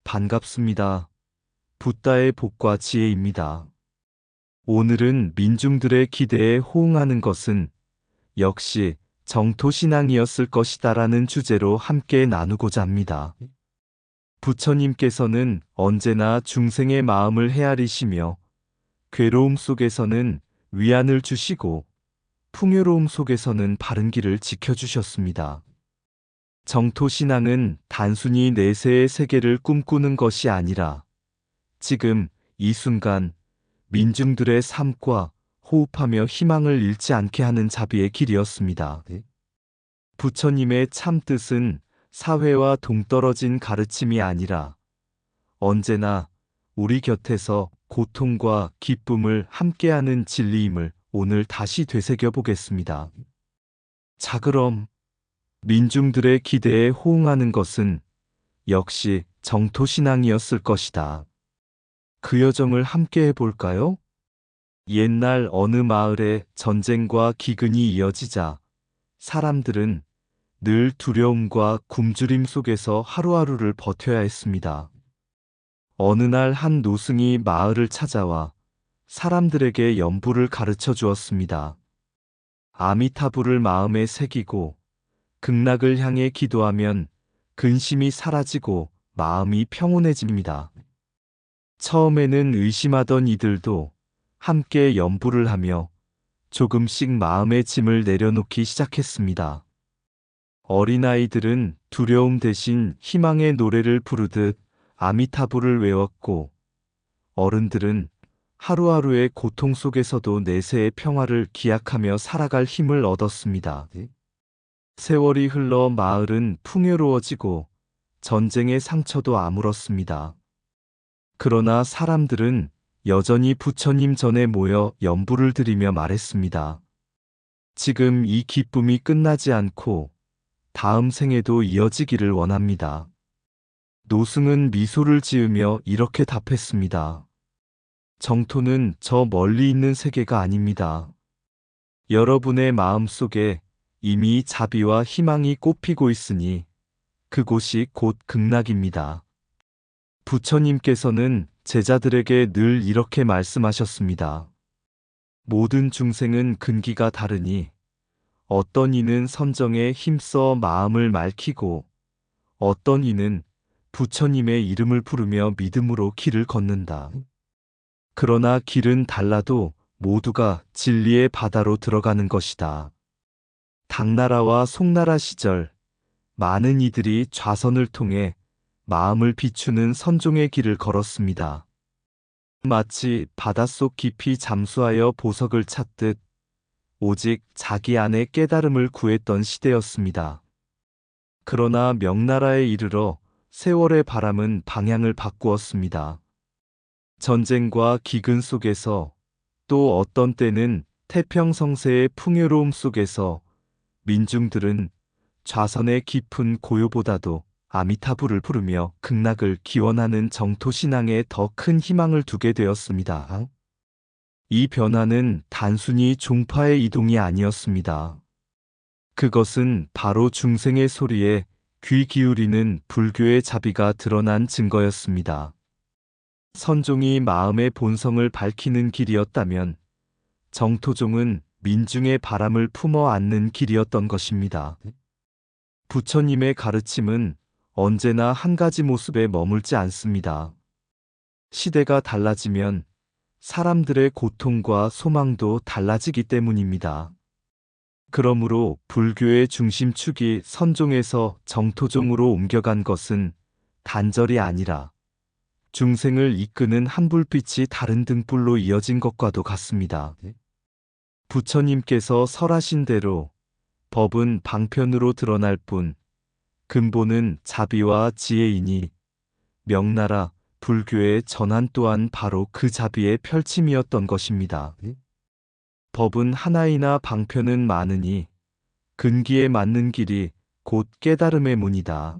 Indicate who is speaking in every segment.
Speaker 1: 반갑습니다. 붓다의 복과 지혜입니다. 오늘은 민중들의 기대에 호응하는 것은 역시 정토신앙이었을 것이다라는 주제로 함께 나누고자 합니다. 부처님께서는 언제나 중생의 마음을 헤아리시며 괴로움 속에서는 위안을 주시고 풍요로움 속에서는 바른 길을 지켜주셨습니다. 정토신앙은 단순히 내세의 세계를 꿈꾸는 것이 아니라 지금 이 순간 민중들의 삶과 호흡하며 희망을 잃지 않게 하는 자비의 길이었습니다. 부처님의 참 뜻은 사회와 동떨어진 가르침이 아니라 언제나 우리 곁에서 고통과 기쁨을 함께하는 진리임을 오늘 다시 되새겨 보겠습니다. 자, 그럼 민중들의 기대에 호응하는 것은 역시 정토신앙이었을 것이다. 그 여정을 함께 해볼까요? 옛날 어느 마을에 전쟁과 기근이 이어지자 사람들은 늘 두려움과 굶주림 속에서 하루하루를 버텨야 했습니다. 어느 날 한 노승이 마을을 찾아와 사람들에게 연부를 가르쳐 주었습니다. 아미타불을 마음에 새기고 극락을 향해 기도하면 근심이 사라지고 마음이 평온해집니다. 처음에는 의심하던 이들도 함께 연부를 하며 조금씩 마음의 짐을 내려놓기 시작했습니다. 어린아이들은 두려움 대신 희망의 노래를 부르듯 아미타불을 외웠고 어른들은 하루하루의 고통 속에서도 내세의 평화를 기약하며 살아갈 힘을 얻었습니다. 세월이 흘러 마을은 풍요로워지고 전쟁의 상처도 아물었습니다. 그러나 사람들은 여전히 부처님 전에 모여 연부를 드리며 말했습니다. 지금 이 기쁨이 끝나지 않고 다음 생에도 이어지기를 원합니다. 노승은 미소를 지으며 이렇게 답했습니다. 정토는 저 멀리 있는 세계가 아닙니다. 여러분의 마음 속에 이미 자비와 희망이 꽃피고 있으니 그곳이 곧 극락입니다. 부처님께서는 제자들에게 늘 이렇게 말씀하셨습니다. 모든 중생은 근기가 다르니 어떤 이는 선정에 힘써 마음을 맑히고 어떤 이는 부처님의 이름을 부르며 믿음으로 길을 걷는다. 그러나 길은 달라도 모두가 진리의 바다로 들어가는 것이다. 당나라와 송나라 시절 많은 이들이 좌선을 통해 마음을 비추는 선종의 길을 걸었습니다. 마치 바닷속 깊이 잠수하여 보석을 찾듯 오직 자기 안의 깨달음을 구했던 시대였습니다. 그러나 명나라에 이르러 세월의 바람은 방향을 바꾸었습니다. 전쟁과 기근 속에서 또 어떤 때는 태평성세의 풍요로움 속에서 민중들은 좌선의 깊은 고요보다도 아미타불을 부르며 극락을 기원하는 정토신앙에 더 큰 희망을 두게 되었습니다. 이 변화는 단순히 종파의 이동이 아니었습니다. 그것은 바로 중생의 소리에 귀 기울이는 불교의 자비가 드러난 증거였습니다. 선종이 마음의 본성을 밝히는 길이었다면 정토종은 민중의 바람을 품어 안는 길이었던 것입니다. 부처님의 가르침은 언제나 한 가지 모습에 머물지 않습니다. 시대가 달라지면 사람들의 고통과 소망도 달라지기 때문입니다. 그러므로 불교의 중심축이 선종에서 정토종으로 옮겨간 것은 단절이 아니라 중생을 이끄는 한 불빛이 다른 등불로 이어진 것과도 같습니다. 부처님께서 설하신 대로 법은 방편으로 드러날 뿐 근본은 자비와 지혜이니 명나라 불교의 전환 또한 바로 그 자비의 펼침이었던 것입니다. 법은 하나이나 방편은 많으니 근기에 맞는 길이 곧 깨달음의 문이다.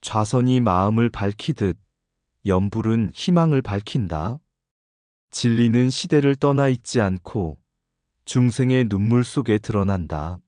Speaker 1: 좌선이 마음을 밝히듯 연불은 희망을 밝힌다. 진리는 시대를 떠나 있지 않고 중생의 눈물 속에 드러난다.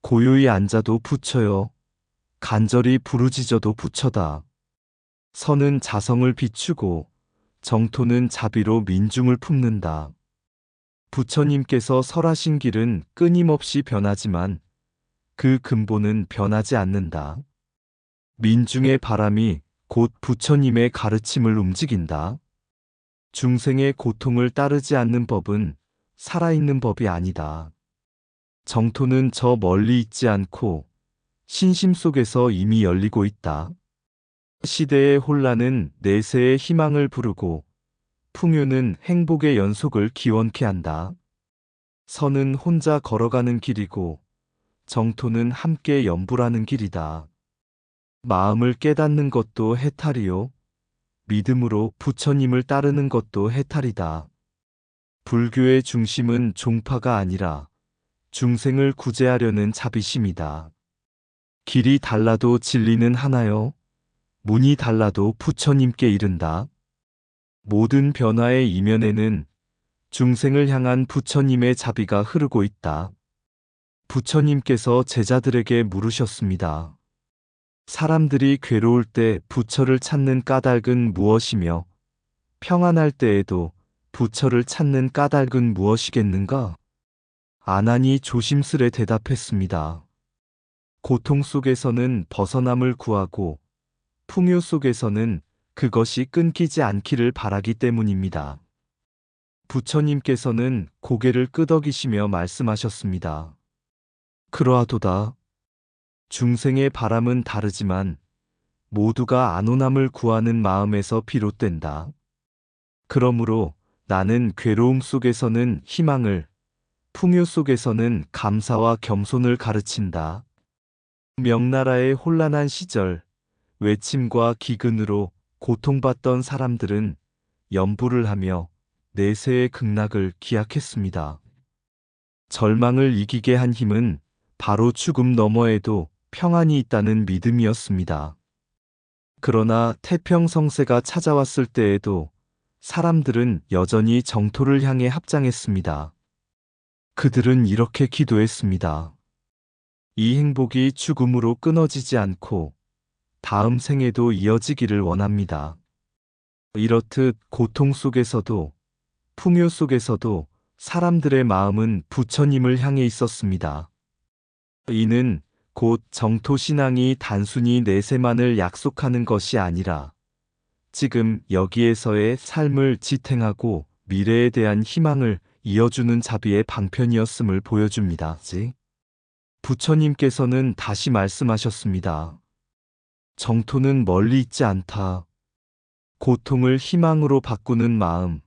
Speaker 1: 고요히 앉아도 부처요. 간절히 부르짖어도 부처다. 선은 자성을 비추고 정토는 자비로 민중을 품는다. 부처님께서 설하신 길은 끊임없이 변하지만 그 근본은 변하지 않는다. 민중의 바람이 곧 부처님의 가르침을 움직인다. 중생의 고통을 따르지 않는 법은 살아있는 법이 아니다. 정토는 저 멀리 있지 않고 신심 속에서 이미 열리고 있다. 시대의 혼란은 내세의 희망을 부르고 풍요는 행복의 연속을 기원케 한다. 선은 혼자 걸어가는 길이고 정토는 함께 연불하는 길이다. 마음을 깨닫는 것도 해탈이요. 믿음으로 부처님을 따르는 것도 해탈이다. 불교의 중심은 종파가 아니라 중생을 구제하려는 자비심이다. 길이 달라도 진리는 하나요. 문이 달라도 부처님께 이른다. 모든 변화의 이면에는 중생을 향한 부처님의 자비가 흐르고 있다. 부처님께서 제자들에게 물으셨습니다. 사람들이 괴로울 때 부처를 찾는 까닭은 무엇이며 평안할 때에도 부처를 찾는 까닭은 무엇이겠는가? 아난이 조심스레 대답했습니다. 고통 속에서는 벗어남을 구하고 풍요 속에서는 그것이 끊기지 않기를 바라기 때문입니다. 부처님께서는 고개를 끄덕이시며 말씀하셨습니다. 그러하도다. 중생의 바람은 다르지만 모두가 안온함을 구하는 마음에서 비롯된다. 그러므로 나는 괴로움 속에서는 희망을, 풍요 속에서는 감사와 겸손을 가르친다. 명나라의 혼란한 시절, 외침과 기근으로 고통받던 사람들은 염불을 하며 내세의 극락을 기약했습니다. 절망을 이기게 한 힘은 바로 죽음 너머에도 평안이 있다는 믿음이었습니다. 그러나 태평성세가 찾아왔을 때에도 사람들은 여전히 정토를 향해 합장했습니다. 그들은 이렇게 기도했습니다. 이 행복이 죽음으로 끊어지지 않고 다음 생에도 이어지기를 원합니다. 이렇듯 고통 속에서도 풍요 속에서도 사람들의 마음은 부처님을 향해 있었습니다. 이는 곧 정토신앙이 단순히 내세만을 약속하는 것이 아니라 지금 여기에서의 삶을 지탱하고 미래에 대한 희망을 이어주는 자비의 방편이었음을 보여줍니다. 부처님께서는 다시 말씀하셨습니다. 정토는 멀리 있지 않다. 고통을 희망으로 바꾸는 마음,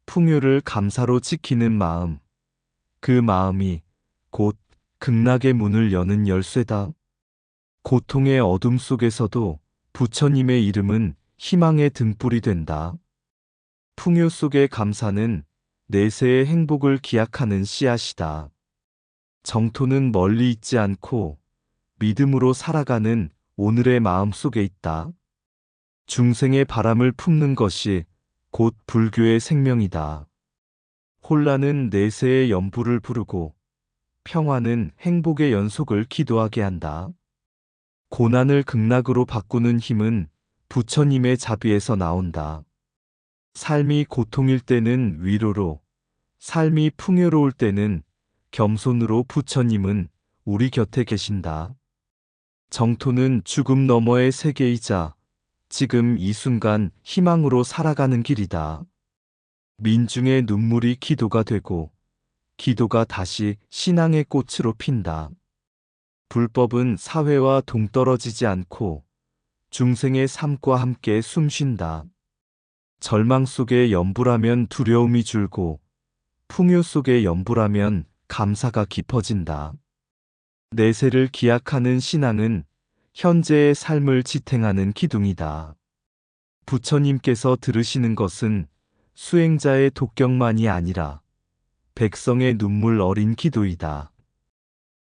Speaker 1: 풍요를 감사로 지키는 마음, 그 마음이 곧 극락의 문을 여는 열쇠다. 고통의 어둠 속에서도 부처님의 이름은 희망의 등불이 된다. 풍요 속의 감사는 내세의 행복을 기약하는 씨앗이다. 정토는 멀리 있지 않고 믿음으로 살아가는 오늘의 마음 속에 있다. 중생의 바람을 품는 것이 곧 불교의 생명이다. 혼란은 내세의 연불을 부르고 평화는 행복의 연속을 기도하게 한다. 고난을 극락으로 바꾸는 힘은 부처님의 자비에서 나온다. 삶이 고통일 때는 위로로, 삶이 풍요로울 때는 겸손으로 부처님은 우리 곁에 계신다. 정토는 죽음 너머의 세계이자 지금 이 순간 희망으로 살아가는 길이다. 민중의 눈물이 기도가 되고 기도가 다시 신앙의 꽃으로 핀다. 불법은 사회와 동떨어지지 않고 중생의 삶과 함께 숨쉰다. 절망 속에 염불하면 두려움이 줄고 풍요 속에 염불하면 감사가 깊어진다. 내세를 기약하는 신앙은 현재의 삶을 지탱하는 기둥이다. 부처님께서 들으시는 것은 수행자의 독경만이 아니라 백성의 눈물 어린 기도이다.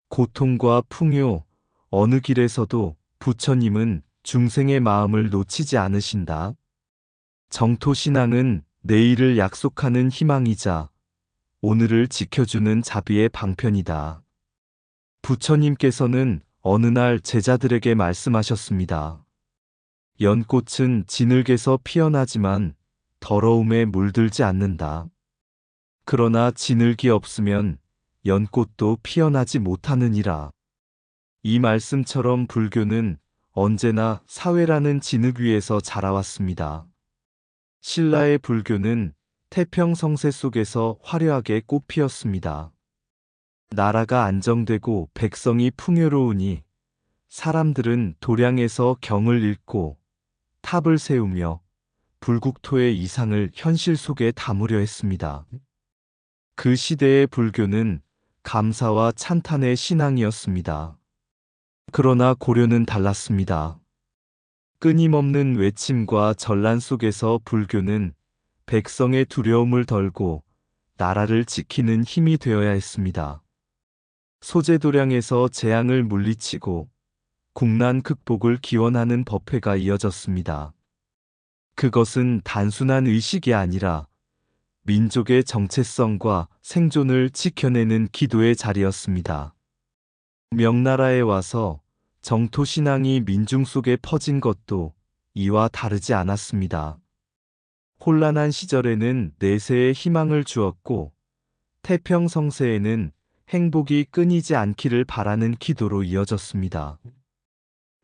Speaker 1: 고통과 풍요, 어느 길에서도 부처님은 중생의 마음을 놓치지 않으신다. 정토신앙은 내일을 약속하는 희망이자 오늘을 지켜주는 자비의 방편이다. 부처님께서는 어느 날 제자들에게 말씀하셨습니다. 연꽃은 진흙에서 피어나지만 더러움에 물들지 않는다. 그러나 진흙이 없으면 연꽃도 피어나지 못하느니라. 이 말씀처럼 불교는 언제나 사회라는 진흙 위에서 자라왔습니다. 신라의 불교는 태평성세 속에서 화려하게 꽃피었습니다. 나라가 안정되고 백성이 풍요로우니 사람들은 도량에서 경을 읽고 탑을 세우며 불국토의 이상을 현실 속에 담으려 했습니다. 그 시대의 불교는 감사와 찬탄의 신앙이었습니다. 그러나 고려는 달랐습니다. 끊임없는 외침과 전란 속에서 불교는 백성의 두려움을 덜고 나라를 지키는 힘이 되어야 했습니다. 소제도량에서 재앙을 물리치고 국난 극복을 기원하는 법회가 이어졌습니다. 그것은 단순한 의식이 아니라 민족의 정체성과 생존을 지켜내는 기도의 자리였습니다. 명나라에 와서 정토신앙이 민중 속에 퍼진 것도 이와 다르지 않았습니다. 혼란한 시절에는 내세에 희망을 주었고 태평성세에는 행복이 끊이지 않기를 바라는 기도로 이어졌습니다.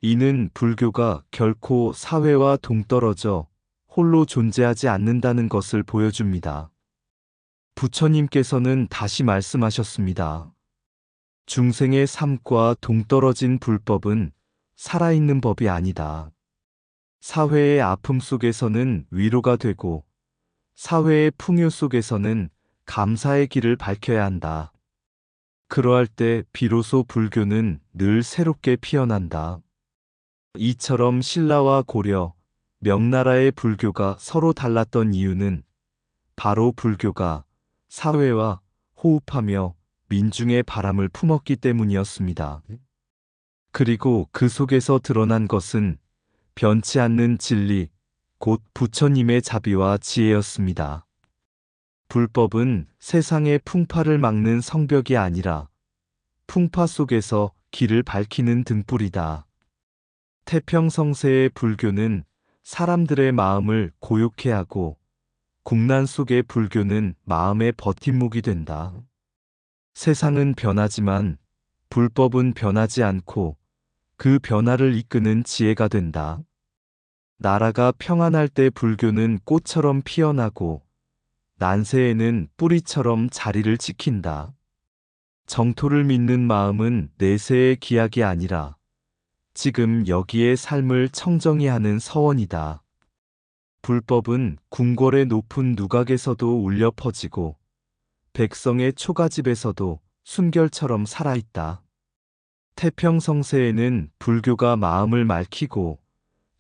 Speaker 1: 이는 불교가 결코 사회와 동떨어져 홀로 존재하지 않는다는 것을 보여줍니다. 부처님께서는 다시 말씀하셨습니다. 중생의 삶과 동떨어진 불법은 살아있는 법이 아니다. 사회의 아픔 속에서는 위로가 되고 사회의 풍요 속에서는 감사의 길을 밝혀야 한다. 그러할 때 비로소 불교는 늘 새롭게 피어난다. 이처럼 신라와 고려, 명나라의 불교가 서로 달랐던 이유는 바로 불교가 사회와 호흡하며 민중의 바람을 품었기 때문이었습니다. 그리고 그 속에서 드러난 것은 변치 않는 진리, 곧 부처님의 자비와 지혜였습니다. 불법은 세상의 풍파를 막는 성벽이 아니라 풍파 속에서 길을 밝히는 등불이다. 태평성세의 불교는 사람들의 마음을 고요케 하고 국난 속의 불교는 마음의 버팀목이 된다. 세상은 변하지만 불법은 변하지 않고 그 변화를 이끄는 지혜가 된다. 나라가 평안할 때 불교는 꽃처럼 피어나고 난세에는 뿌리처럼 자리를 지킨다. 정토를 믿는 마음은 내세의 기약이 아니라 지금 여기의 삶을 청정히 하는 서원이다. 불법은 궁궐의 높은 누각에서도 울려 퍼지고 백성의 초가집에서도 숨결처럼 살아있다. 태평성세에는 불교가 마음을 맑히고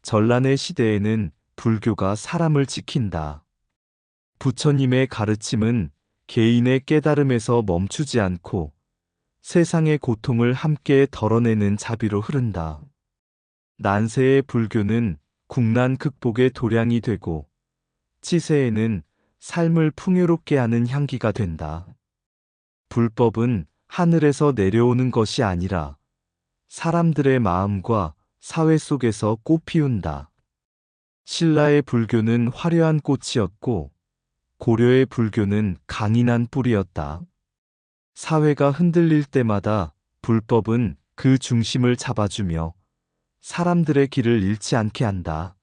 Speaker 1: 전란의 시대에는 불교가 사람을 지킨다. 부처님의 가르침은 개인의 깨달음에서 멈추지 않고 세상의 고통을 함께 덜어내는 자비로 흐른다. 난세의 불교는 국난 극복의 도량이 되고 치세에는 삶을 풍요롭게 하는 향기가 된다. 불법은 하늘에서 내려오는 것이 아니라 사람들의 마음과 사회 속에서 꽃 피운다. 신라의 불교는 화려한 꽃이었고 고려의 불교는 강인한 뿌리였다. 사회가 흔들릴 때마다 불법은 그 중심을 잡아주며 사람들의 길을 잃지 않게 한다.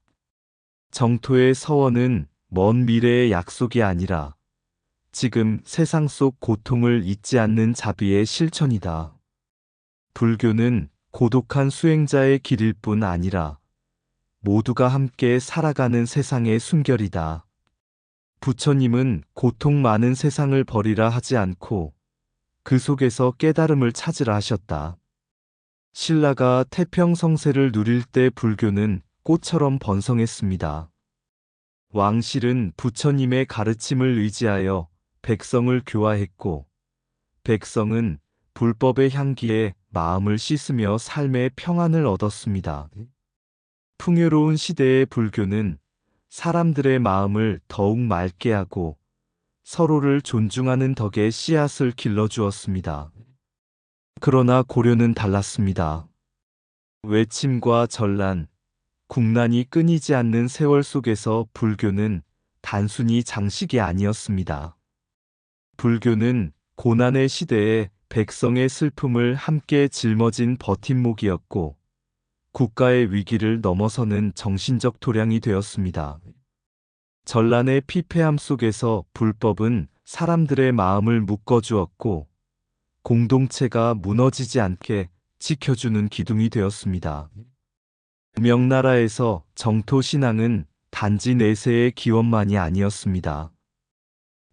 Speaker 1: 정토의 서원은 먼 미래의 약속이 아니라 지금 세상 속 고통을 잊지 않는 자비의 실천이다. 불교는 고독한 수행자의 길일 뿐 아니라 모두가 함께 살아가는 세상의 순결이다. 부처님은 고통 많은 세상을 버리라 하지 않고 그 속에서 깨달음을 찾으라 하셨다. 신라가 태평성세를 누릴 때 불교는 꽃처럼 번성했습니다. 왕실은 부처님의 가르침을 의지하여 백성을 교화했고 백성은 불법의 향기에 마음을 씻으며 삶의 평안을 얻었습니다. 풍요로운 시대의 불교는 사람들의 마음을 더욱 맑게 하고 서로를 존중하는 덕에 씨앗을 길러주었습니다. 그러나 고려는 달랐습니다. 외침과 전란, 국난이 끊이지 않는 세월 속에서 불교는 단순히 장식이 아니었습니다. 불교는 고난의 시대에 백성의 슬픔을 함께 짊어진 버팀목이었고, 국가의 위기를 넘어서는 정신적 도량이 되었습니다. 전란의 피폐함 속에서 불법은 사람들의 마음을 묶어주었고, 공동체가 무너지지 않게 지켜주는 기둥이 되었습니다. 명나라에서 정토 신앙은 단지 내세의 기원만이 아니었습니다.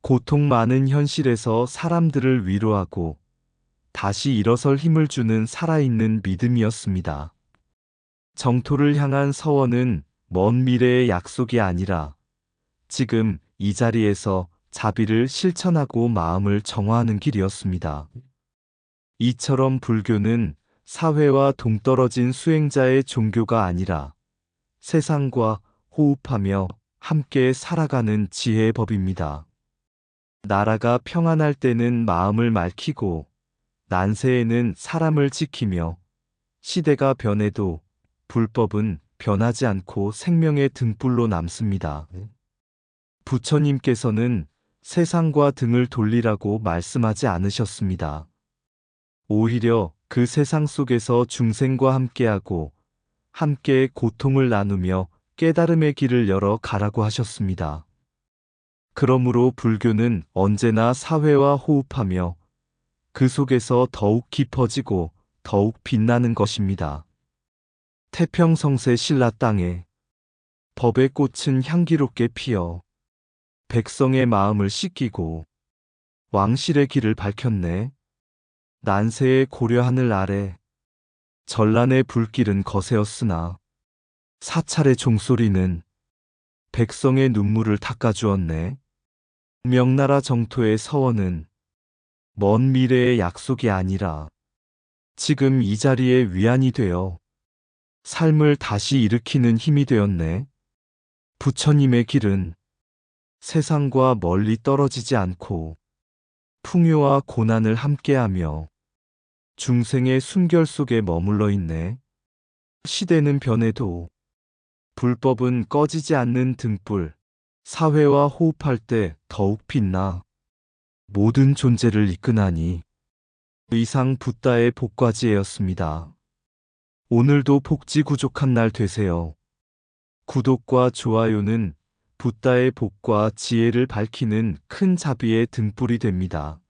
Speaker 1: 고통 많은 현실에서 사람들을 위로하고 다시 일어설 힘을 주는 살아있는 믿음이었습니다. 정토를 향한 서원은 먼 미래의 약속이 아니라 지금 이 자리에서 자비를 실천하고 마음을 정화하는 길이었습니다. 이처럼 불교는 사회와 동떨어진 수행자의 종교가 아니라 세상과 호흡하며 함께 살아가는 지혜의 법입니다. 나라가 평안할 때는 마음을 맑히고 난세에는 사람을 지키며 시대가 변해도 불법은 변하지 않고 생명의 등불로 남습니다. 부처님께서는 세상과 등을 돌리라고 말씀하지 않으셨습니다. 오히려 그 세상 속에서 중생과 함께하고 함께 고통을 나누며 깨달음의 길을 열어 가라고 하셨습니다. 그러므로 불교는 언제나 사회와 호흡하며 그 속에서 더욱 깊어지고 더욱 빛나는 것입니다. 태평성세 신라 땅에 법의 꽃은 향기롭게 피어 백성의 마음을 씻기고 왕실의 길을 밝혔네. 난세의 고려하늘 아래 전란의 불길은 거세었으나 사찰의 종소리는 백성의 눈물을 닦아주었네. 명나라 정토의 서원은 먼 미래의 약속이 아니라 지금 이 자리에 위안이 되어 삶을 다시 일으키는 힘이 되었네. 부처님의 길은 세상과 멀리 떨어지지 않고 풍요와 고난을 함께하며 중생의 숨결 속에 머물러 있네. 시대는 변해도 불법은 꺼지지 않는 등불, 사회와 호흡할 때 더욱 빛나 모든 존재를 이끄나니. 이상 붓다의 복과지혜였습니다. 오늘도 복지 구족한 날 되세요. 구독과 좋아요는 붓다의 복과 지혜를 밝히는 큰 자비의 등불이 됩니다.